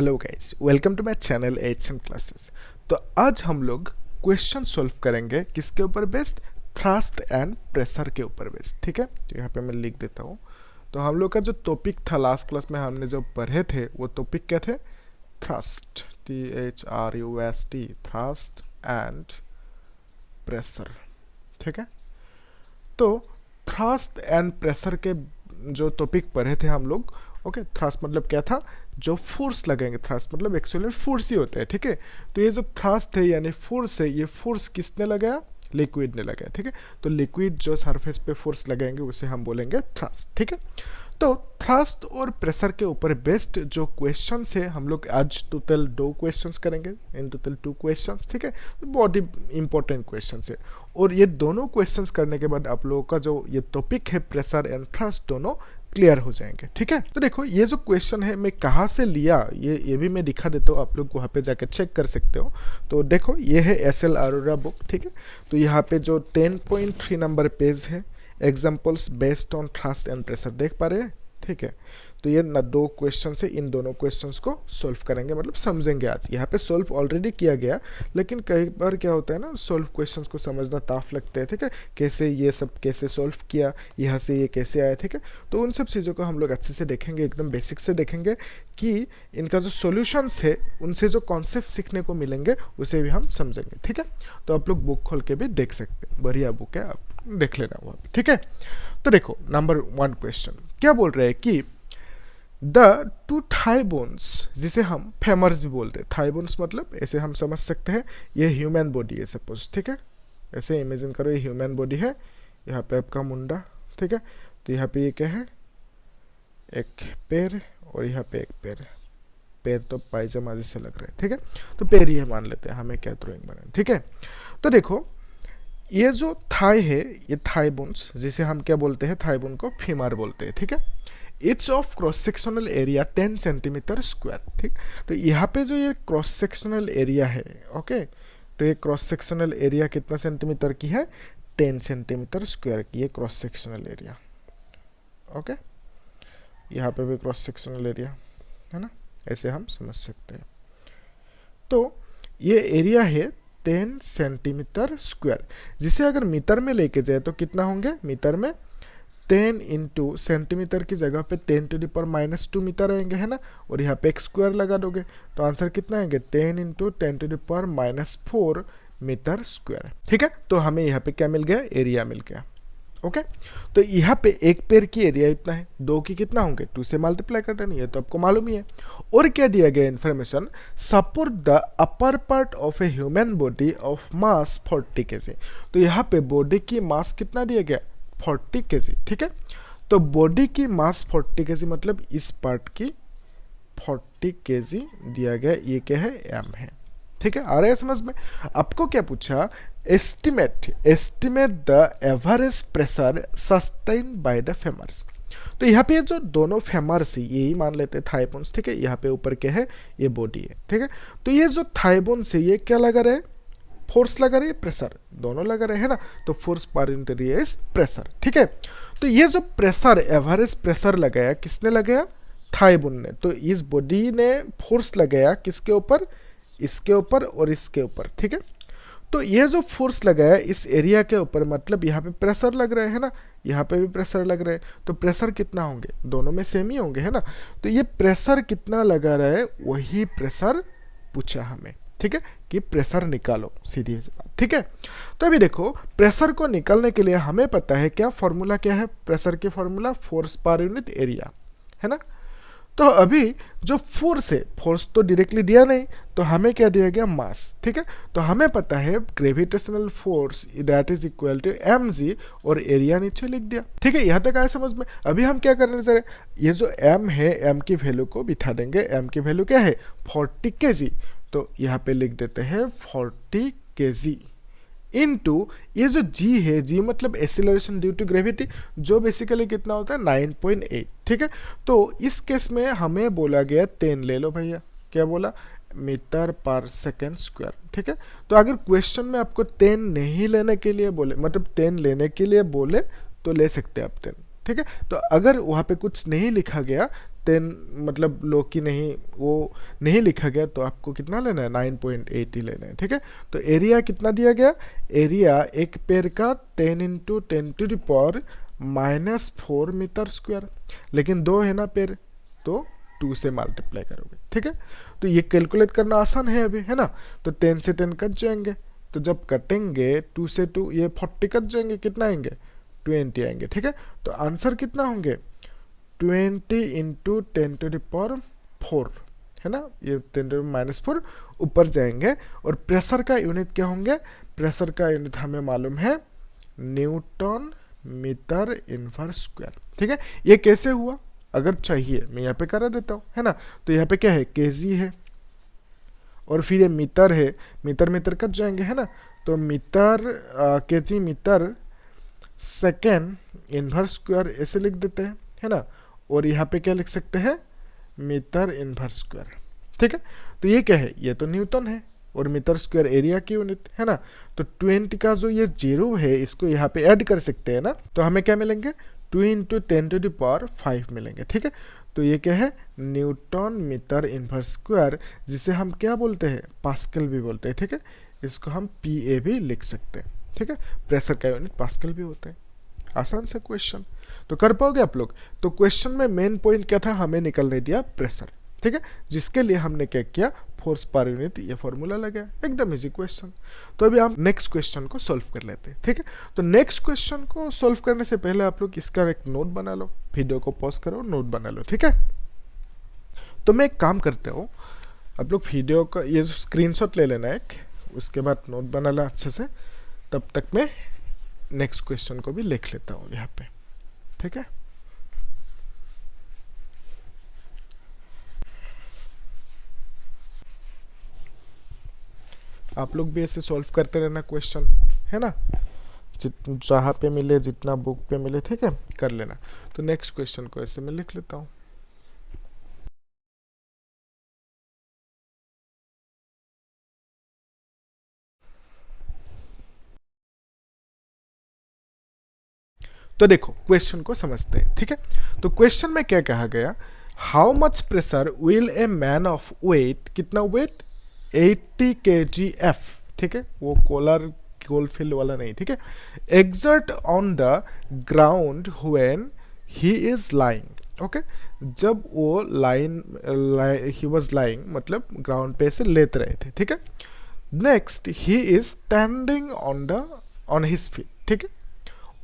Hello guys, welcome to my channel HN classes. तो आज हम लोग क्वेश्चन सॉल्व करेंगे किसके ऊपर बेस्ड, थ्रस्ट एंड प्रेशर के ऊपर बेस्ड। ठीक है, तो यहाँ पे मैं लिख देता हूँ। तो हम लोग का जो टॉपिक था लास्ट क्लास में हमने जो पढ़े थे वो टॉपिक क्या थे, thrust, THRUST, thrust and pressure. ठीक है, तो थ्रस्ट एंड प्रेशर के जो टॉपिक पढ़े थे हम लोग, ओके। थ्रस्ट मतलब क्या था, जो फोर्स लगेंगे। थ्रस्ट मतलब एक्चुअली फोर्स ही होता है। ठीक है, तो ये जो थ्रस्ट है यानी फोर्स है, ये फोर्स किसने लगाया, लिक्विड ने लगाया। ठीक है, तो लिक्विड जो सरफेस पे फोर्स लगाएंगे उसे हम बोलेंगे थ्रस्ट। ठीक है, तो थ्रस्ट और प्रेशर के ऊपर बेस्ड जो क्वेश्चंस है हम लोग आज टोटल 2 क्वेश्चंस करेंगे, इन टोटल 2 क्वेश्चंस। ठीक है, बहुत ही इंपॉर्टेंट क्वेश्चंस है। और ये दोनों क्वेश्चंस करने के बाद आप लोगों का जो ये टॉपिक है प्रेशर एंड थ्रस्ट दोनों क्लियर हो जाएंगे। ठीक है, तो देखो ये जो क्वेश्चन है मैं कहाँ से लिया ये भी मैं दिखा देता हूँ, आप लोग वहाँ पे जाके चेक कर सकते हो। तो देखो ये है SL अरोरा बुक। ठीक है, तो यहाँ पे जो 10.3 नंबर पेज है, examples based on thrust and pressure, देख पा रहे हैं। ठीक है, तो ये 2 क्वेश्चन है, इन दोनों क्वेश्चंस को सॉल्व करेंगे, मतलब समझेंगे आज। यहाँ पे सॉल्व ऑलरेडी किया गया, लेकिन कई बार क्या होता है ना, सॉल्व क्वेश्चंस को समझना टाफ लगता है। ठीक है, कैसे ये सब कैसे सॉल्व किया, यहाँ से ये कैसे आया। ठीक है, तो उन सब चीज़ों को हम लोग अच्छे से देखेंगे, एकदम बेसिक से देखेंगे कि इनका जो सॉल्यूशंस है उनसे जो कॉन्सेप्ट सीखने को मिलेंगे उसे भी हम समझेंगे। ठीक है, तो आप लोग बुक खोल के भी देख सकते हैं, बढ़िया बुक है, आप देख लेना वहाँ पे। ठीक है, तो देखो नंबर 1 क्वेश्चन क्या बोल रहे हैं कि द 2 थाई बोन्स, जिसे हम फेमर्स भी बोलते हैं। थाई बोन्स मतलब ऐसे हम समझ सकते हैं ये ह्यूमन बॉडी है सपोज। ठीक है, ऐसे इमेजिन करो ये ह्यूमन बॉडी है, यहाँ पे आपका मुंडा। ठीक है, तो यहाँ पे ये क्या है, एक पैर और यहाँ पे एक पैर। पैर तो पायजामा जैसे लग रहा है। ठीक है, तो पैर ही है मान लेते हैं, हमें क्या ड्राइंग बनाए। ठीक है, तो देखो ये जो थाई है, ये थाई बोन्स, जिसे हम क्या बोलते हैं, थाई बोन को फीमर बोलते हैं। ठीक है, it's of cross sectional area 10 centimetre square. ठीक, तो यहाँ पे जो ये क्रॉस सेक्शनल एरिया है, ओके, तो ये क्रॉस सेक्शनल एरिया कितना सेंटीमीटर की है, 10 सेंटीमीटर स्क्वायर की, ये क्रॉस सेक्शनल एरिया। ओके, यहाँ पे भी क्रॉस सेक्शनल एरिया है ना, ऐसे हम समझ सकते हैं। तो ये एरिया है 10 सेंटीमीटर स्क्वायर, जिसे अगर मीटर में लेके जाए तो कितना होंगे, मीटर में 10 इंटू सेंटीमीटर की जगह पे 10⁻⁻² मीटर आएंगे, है ना, और यहाँ पे एक स्क्वायर लगा दोगे तो आंसर कितना आएंगे, 10 इंटू 10⁻⁴ मीटर स्क्वायर। ठीक है, तो हमें यहाँ पे क्या मिल गया, एरिया मिल गया। ओके, तो यहाँ पे एक पैर की एरिया इतना है, 2 की कितना होंगे, 2 से मल्टीप्लाई कर देना, ये तो आपको मालूम ही है। और क्या दिया गया information, support the upper part of a human body of mass 40 kg। तो यहाँ पे बॉडी की मास कितना दिया गया, 40 kg। ठीक है, तो बॉडी की मास 40 kg मतलब इस पार्ट की 40 kg दिया गया, ये क्या है, m है। ठीक है, आ रहा है समझ में। आपको क्या पूछा, estimate the average pressure sustain by the famers. तो यहाँ पे जो दोनों फेमर्स है यही मान लेते हैं थाई बोन्स। ठीक है, यहाँ पे ऊपर क्या है, ये बॉडी है। ठीक है, तो ये जो थाई बोन्स है ये क्या लगा रहे, फोर्स लगा रही है, प्रेशर, दोनों लगा रहे हैं ना, तो फोर्स पर यूनिट एरिया इज प्रेशर। ठीक है, तो ये जो प्रेशर, एवरेज प्रेशर लगाया किसने लगाया, थाई बोन ने। तो इस बॉडी ने फोर्स लगाया किसके ऊपर, इसके ऊपर और इसके ऊपर। ठीक है, तो ये जो फोर्स लगाया इस एरिया के ऊपर मतलब यहाँ पे प्रेशर लग रहे हैं ना, यहाँ पे भी प्रेशर लग रहे हैं, तो प्रेशर कितना होंगे, दोनों में सेम ही होंगे, है ना। तो ये प्रेशर कितना लगा रहा है वही प्रेशर पूछा हमें। ठीक है, कि प्रेशर निकालो, सीधी बात। ठीक है, तो अभी देखो प्रेशर को निकालने के लिए हमें पता है क्या फॉर्मूला, क्या है प्रेशर की फॉर्मूला, फोर्स पर यूनिट एरिया, है ना। तो अभी जो फोर्स है, फोर्स तो डायरेक्टली दिया नहीं, तो हमें क्या दिया गया, मास। ठीक है, तो हमें पता है gravitational force that is equal to mg, और एरिया नीचे लिख दिया। ठीक है, यहाँ तक आया समझ में। अभी हम क्या करने जा रहे हैं, ये जो m है, m की वैल्यू को बिठा देंगे। m की वैल्यू क्या है, 40 kg, तो यहाँ पे लिख देते हैं 40 kg इनटू ये जो g है, g मतलब एक्सीलरेशन ड्यू टू ग्रेविटी, जो बेसिकली कितना होता है 9.8। ठीक है, तो इस केस में हमें बोला गया 10 ले लो भैया, क्या बोला, मीटर पर सेकेंड स्क्वायर। ठीक है, तो अगर क्वेश्चन में आपको 10 नहीं लेने के लिए बोले, मतलब 10 लेने के लिए बोले तो ले सकते हैं आप 10। ठीक है, तो अगर वहाँ पे कुछ नहीं लिखा गया 10 मतलब लो की नहीं, वो नहीं लिखा गया, तो आपको कितना लेना है, 9.8 ही लेना है, ठीक है। तो एरिया कितना दिया गया, एरिया एक पेड़ का 10 इंटू 10⁻⁻⁴ मीटर स्क्वायर, लेकिन 2 है ना पेड़, तो 2 से मल्टीप्लाई करोगे, ठीक है। तो ये कैलकुलेट करना आसान है अभी, है ना। तो 10 से 10 कट जाएंगे, तो जब कटेंगे 2 से 2 ये 40 कट जाएंगे, कितना आएंगे, 20 आएंगे, ठीक है। तो आंसर कितना होंगे, 20 इंटू 10⁻⁴, है ना, ये 10⁻⁴ ऊपर जाएंगे। और प्रेशर का यूनिट क्या होंगे, प्रेशर का यूनिट हमें मालूम है न्यूटन मीटर इनवर्स स्क्वायर, ठीक है। ये कैसे हुआ, अगर चाहिए मैं यहाँ पे करा देता हूँ, है ना। तो यहाँ पे क्या है, केजी है, और फिर ये मीटर है, मीटर मीटर कट जाएंगे, है ना। तो metre kg metre second inverse square ऐसे लिख देते हैं, है ना। और यहाँ पे क्या लिख सकते हैं, मीटर इनवर्स स्क्वायर, ठीक है। तो ये क्या है, ये तो न्यूटन है, और मीटर स्क्वायर एरिया की यूनिट, है ना। तो 20 का जो ये 0 है, इसको यहाँ पे ऐड कर सकते हैं ना, तो हमें क्या मिलेंगे, 2 इंटू 10⁵ मिलेंगे, ठीक है। तो ये क्या है, न्यूटन मीटर इनवर्स स्क्वायर, जिसे हम क्या बोलते हैं, पास्कल भी बोलते हैं, ठीक है। इसको हम PA भी लिख सकते हैं, ठीक है। प्रेशर का यूनिट पास्कल भी होता है। आसान सा क्वेश्चन, तो कर पाओगे आप लोग। तो क्वेश्चन में मेन पॉइंट क्या था, हमें निकलने दिया प्रेशर, ठीक है, जिसके लिए हमने क्या किया, फोर्स पर यूनिट ये फॉर्मूला लगाया, एकदम इजी क्वेश्चन। तो अभी हम नेक्स्ट क्वेश्चन को सॉल्व कर लेते हैं, ठीक है। तो नेक्स्ट क्वेश्चन को सॉल्व करने से पहले आप लोग इसका एक नोट बना लो, वीडियो को पॉज करो, नोट बना लो, ठीक है। तो मैं एक काम करता हूँ, आप लोग वीडियो का ये जो स्क्रीनशॉट ले लेना एक, उसके बाद नोट बना लो अच्छे से, तब तक मैं नेक्स्ट क्वेश्चन को भी लिख लेता हूँ यहाँ पे, ठीक है। आप लोग भी ऐसे सॉल्व करते रहना क्वेश्चन, है ना, जहाँ पे मिले, जितना बुक पे मिले, ठीक है, कर लेना। तो नेक्स्ट क्वेश्चन को ऐसे मैं लिख लेता हूँ। तो देखो क्वेश्चन को समझते हैं, ठीक है। तो क्वेश्चन में क्या कहा गया, how much pressure will a man of weight, कितना वेट, 80 kgf, ठीक है, वो कोलफील्ड वाला नहीं, ठीक है, exert on the ground when he is lying, okay, जब वो ही वाज लाइंग मतलब ग्राउंड पे से लेट रहे थे, ठीक है। Next he is standing on his feet, ठीक है।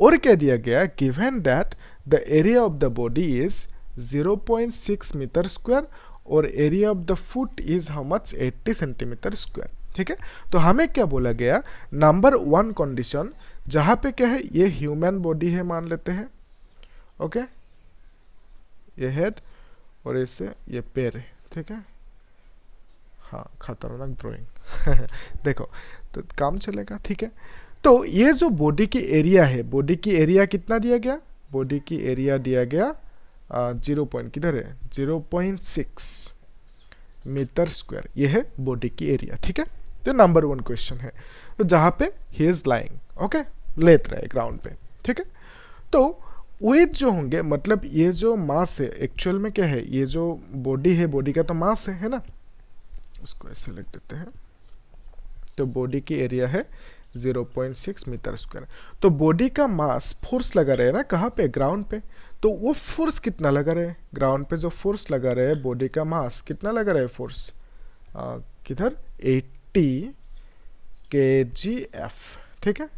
और क्या दिया गया, given that the area of the body is 0.6 metre square और area of the foot is how much, 80 centimetre square, ठीक है। तो हमें क्या बोला गया, नंबर 1 कंडीशन, जहां पे क्या है, ये ह्यूमन बॉडी है मान लेते हैं, ओके, ये हेड और ऐसे ये पैर है, ठीक है। हाँ, खतरनाक ड्राइंग देखो तो काम चलेगा, ठीक है। तो ये जो बॉडी की एरिया है, बॉडी की एरिया कितना दिया गया, बॉडी की एरिया दिया गया 0.6 मीटर स्क्वायर, ये है बॉडी की एरिया, ठीक है। तो नंबर 1 क्वेश्चन है, तो जहां पे ही इज लाइंग, ओके, लेट रहे ग्राउंड पे, ठीक है। तो वेट जो होंगे, मतलब ये जो मास है, एक्चुअल में क्या है, ये जो बॉडी है, बॉडी का तो मास है ना, उसको ऐसे लिख देते हैं। तो बॉडी की एरिया है 0.6 मीटर स्क्वायर। तो बॉडी का मास, फोर्स लगा रहे हैं ना, कहाँ पे, ग्राउंड पे। तो वो फोर्स कितना लगा रहे हैं, ग्राउंड पे जो फोर्स लगा रहे हैं, बॉडी का मास कितना लगा रहे हैं, फोर्स किधर, 80 kgf, ठीक है।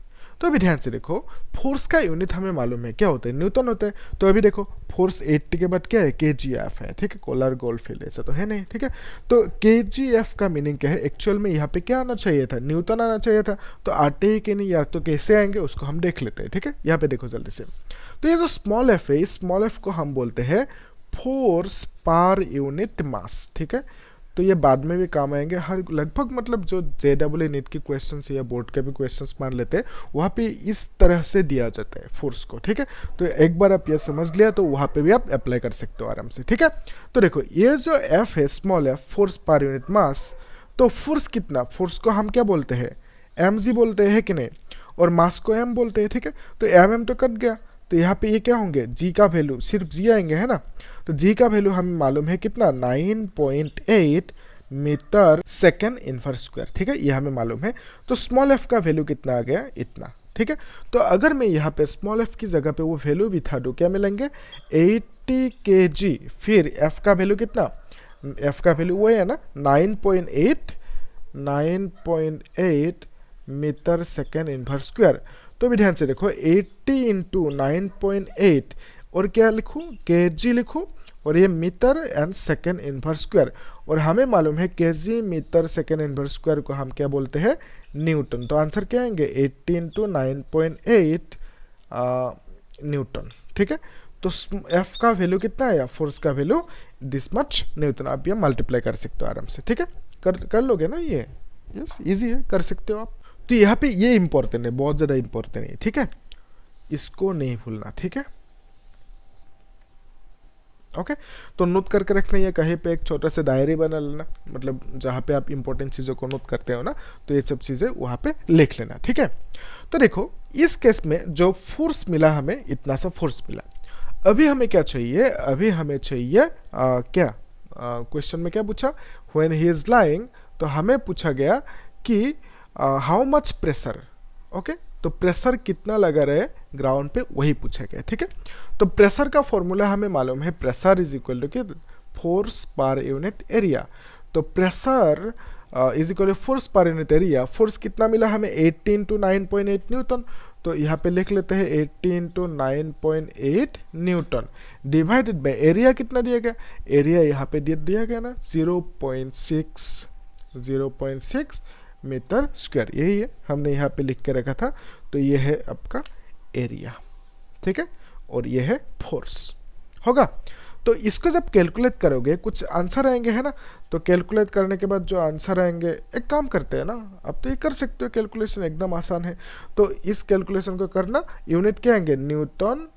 तो अभी ध्यान से देखो, फोर्स का यूनिट हमें मालूम है क्या होता है, न्यूटन होता है। तो अभी देखो फोर्स 80 के बाद क्या है, kgf है, ठीक है, कोलर गोल्डफील्ड ऐसा तो है नहीं, ठीक है। तो kgf का मीनिंग क्या है, एक्चुअल में यहाँ पे क्या आना चाहिए था, न्यूटन आना चाहिए था। तो आते ही कि नहीं, या तो कैसे आएंगे उसको हम देख लेते हैं, ठीक है। यहाँ पे देखो जल्दी से, तो ये जो स्मॉल एफ है, इस स्मॉल एफ को हम बोलते हैं फोर्स पर यूनिट मास, ठीक है। तो ये बाद में भी काम आएंगे, हर लगभग मतलब जो JEE नीट के क्वेश्चन या बोर्ड के भी क्वेश्चंस मान लेते हैं, वहाँ पे इस तरह से दिया जाता है फोर्स को, ठीक है। तो एक बार आप ये समझ लिया तो वहाँ पे भी आप अप्लाई कर सकते हो आराम से, ठीक है। तो देखो ये जो एफ है, small F, force per unit mass, तो फोर्स कितना, फोर्स को हम क्या बोलते हैं, mg बोलते हैं कि नहीं, और मास को m बोलते हैं, ठीक है। तो mm तो कट गया, तो यहाँ पे ये क्या होंगे, जी का वैल्यू सिर्फ जी आएंगे है ना, तो जी का वैल्यू हमें मालूम है कितना 9.8 मीटर सेकेंड इनवर्स स्क्वायर, ठीक है, ये हमें मालूम है। तो स्मॉल एफ का वैल्यू कितना आ गया, इतना, ठीक है। तो अगर मैं यहाँ पे स्मॉल एफ की जगह पे वो वैल्यू भी था तो क्या मिलेंगे 80 kg, फिर एफ का वैल्यू कितना, एफ का वैल्यू वो है ना 9.8 मीटर सेकेंड इनवर्स स्क्वायर। तो भी ध्यान से देखो 80 इंटू 9.8 और क्या लिखूँ, kg लिखूँ, और ये metre and second inverse square, और हमें मालूम है kg metre second inverse square को हम क्या बोलते हैं, न्यूटन। तो आंसर क्या आएंगे 80 इंटू 9.8 न्यूटन, ठीक है। तो एफ का वैल्यू कितना है, फोर्स का वैल्यू दिस मच न्यूटन। आप ये मल्टीप्लाई कर सकते हो आराम से, ठीक है, कर लोगे ना ये, यस इजी है, कर सकते हो आप। तो यहाँ पे ये इंपॉर्टेंट है, बहुत ज़्यादा इंपॉर्टेंट है, ठीक है, इसको नहीं भूलना, ठीक है। ओके तो नोट करके रखना, ये कहीं पे एक छोटा सा डायरी बना लेना, मतलब जहाँ पे आप इंपॉर्टेंट चीज़ों को नोट करते हो ना, तो ये सब चीज़ें वहाँ पे लिख लेना, ठीक है। तो देखो इस केस में जो फोर्स मिला हमें, इतना सा फोर्स मिला। अभी हमें क्या चाहिए, अभी हमें चाहिए क्या, क्वेश्चन में क्या पूछा, व्हेन ही इज लाइंग, तो हमें पूछा गया कि हाउ मच प्रेशर, ओके, तो प्रेशर कितना लगा रहे ग्राउंड पे, वही पूछा गया, ठीक है। तो प्रेशर का फॉर्मूला हमें मालूम है, pressure is equal to force पर यूनिट एरिया। तो pressure is equal to force पर यूनिट एरिया, फोर्स कितना मिला हमें 80 इंटू 9.8 न्यूटन, तो यहाँ पे लिख लेते हैं 80 into 9.8 Newton divided by area कितना दिया गया, एरिया यहाँ पे दिया गया ना 0.6 मीटर स्क्वायर, यही है हमने यहाँ पे लिख के रखा था। तो ये है आपका एरिया, ठीक है, और ये है फोर्स होगा। तो इसको जब कैलकुलेट करोगे कुछ आंसर आएंगे है ना, तो कैलकुलेट करने के बाद जो आंसर आएंगे, एक काम करते हैं ना, अब तो ये कर सकते हो, कैलकुलेशन एकदम आसान है। तो इस कैलकुलेशन को करना, यूनिट क्या आएंगे, न्यूटन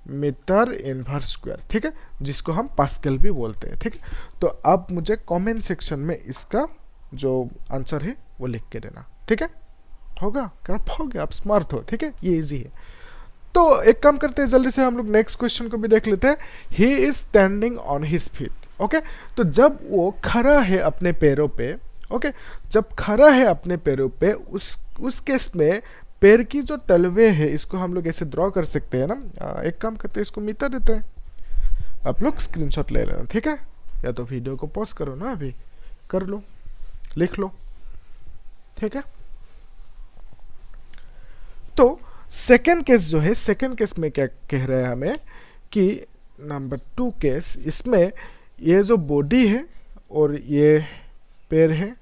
मीटर इनवर्स स्क्वायर, ठीक है, जिसको हम पास्कल भी बोलते हैं, ठीक है। तो अब मुझे कमेंट सेक्शन में इसका जो आंसर है वो लिख के देना, ठीक है, होगा, कर पाओगे, आप स्मार्ट हो, ठीक है, ये इजी है। तो एक काम करते हैं, जल्दी से हम लोग नेक्स्ट क्वेश्चन को भी देख लेते हैं। ही is standing on his feet, okay, तो जब वो खड़ा है अपने पैरों पे, ओके, जब खड़ा है अपने पैरों पे, उस केस में पैर की जो तलवे है, इसको हम लोग ऐसे ड्रॉ कर सकते हैं ना। एक काम करते हैं, इसको मीटर देते हैं, आप लोग स्क्रीनशॉट ले लेना, ठीक है, या तो वीडियो को पॉज करो ना, अभी कर लो, लिख लो, ठीक है। तो सेकेंड केस जो है, सेकेंड केस में क्या कह रहा है हमें कि नंबर 2 केस, इसमें ये जो बॉडी है और ये पैर है,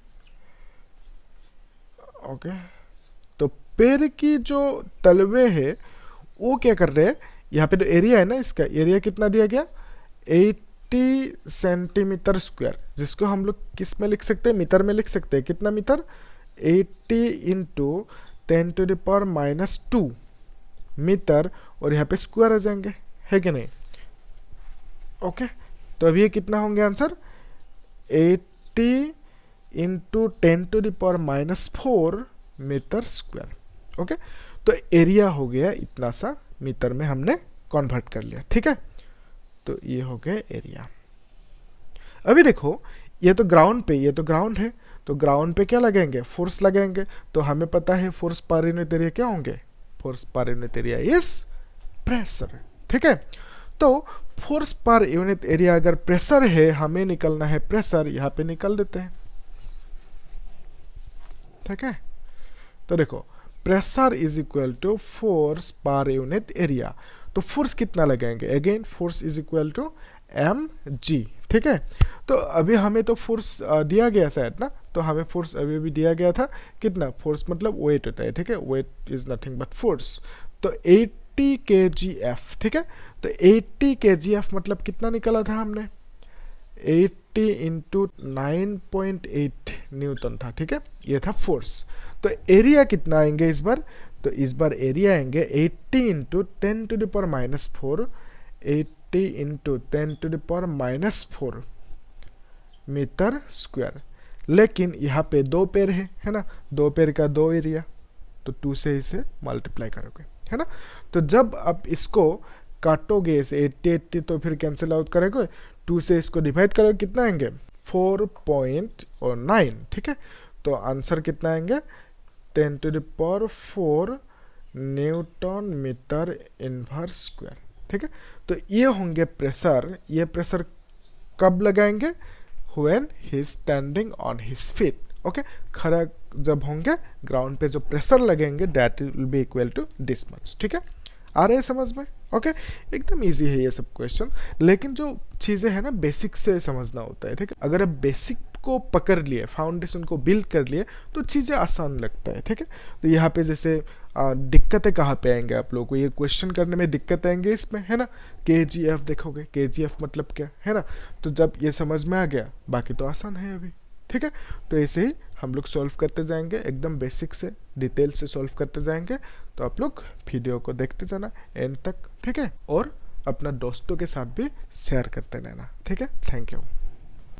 ओके, तो पैर की जो तलवे है वो क्या कर रहे हैं, यहाँ पे जो एरिया है ना, इसका एरिया कितना दिया गया 80 सेंटीमीटर स्क्वायर, जिसको हम लोग किस में लिख सकते हैं, मीटर में लिख सकते हैं, कितना मीटर 80 इंटू 10⁻⁻2 मीटर, और यहाँ पे स्क्वायर आ जाएंगे, है कि नहीं, ओके। तो अभी ये कितना होंगे answer 80 into 10⁻⁻4 metre square, okay. तो एरिया हो गया इतना सा, मीटर में हमने कन्वर्ट कर लिया, ठीक है। तो ये हो गया एरिया। अभी देखो ये तो ग्राउंड पे, ये तो ग्राउंड है, तो ग्राउंड पे क्या लगाएंगे, फोर्स लगाएंगे। तो हमें पता है फोर्स पर यूनिट एरिया क्या होंगे, फोर्स पर यूनिट एरिया इज प्रेशर, ठीक है। तो फोर्स पर यूनिट एरिया अगर प्रेशर है, हमें निकलना है प्रेशर, यहाँ पे निकल देते हैं, ठीक है। तो देखो pressure is equal to force पर यूनिट एरिया, तो फोर्स कितना लगाएंगे, again force is equal to mg, ठीक है। तो अभी हमें तो फोर्स दिया गया शायद ना, तो हमें फोर्स अभी भी दिया गया था, कितना, फोर्स मतलब वेट होता है, ठीक है, weight is nothing but force. तो 80 kgf, ठीक है, तो 80 kgf मतलब कितना निकला था हमने 80 इंटू 9.8 न्यूटन था, ठीक है, ये था फोर्स। तो एरिया कितना आएंगे इस बार, तो इस बार एरिया आएंगे 80 इंटू 10⁻⁻4, 80 इंटू 10⁻⁻4 मीटर स्क्वायर। लेकिन यहाँ पे दो पैर है ना, दो पैर का दो एरिया, तो 2 से इसे मल्टीप्लाई करोगे, है ना। तो जब आप इसको काटोगे इसे 80 तो फिर कैंसिल आउट करोगे, 2 से इसको डिवाइड करोगे, कितना आएंगे 4.9, ठीक है। तो आंसर कितना आएंगे 10⁴ न्यूटन मीटर इनवर्स स्क्वायर, ठीक है। तो ये होंगे प्रेशर, ये प्रेशर कब लगाएंगे, when he standing on his feet, okay. खड़ा जब होंगे ग्राउंड पे जो प्रेशर लगेंगे that will be equal to this much, ठीक है। आ रहे हैं समझ में, ओके। एकदम इजी है ये सब क्वेश्चन, लेकिन जो चीज़ें हैं ना बेसिक से समझना होता है, ठीक है। अगर आप बेसिक को पकड़ लिए, फाउंडेशन को बिल्ड कर लिए, तो चीज़ें आसान लगता है, ठीक है। तो यहाँ पे जैसे दिक्कतें कहाँ पे आएंगे आप लोगों को, ये क्वेश्चन करने में दिक्कत आएंगे इसमें, है ना। KGF देखोगे, KGF मतलब क्या है ना। तो जब ये समझ में आ गया, बाकी तो आसान है अभी, ठीक है। तो ऐसे ही हम लोग सॉल्व करते जाएंगे, एकदम बेसिक से डिटेल से सॉल्व करते जाएंगे। तो आप लोग वीडियो को देखते जाना एंड तक, ठीक है। और अपना दोस्तों के साथ भी शेयर करते रहना, ठीक है। Thank you.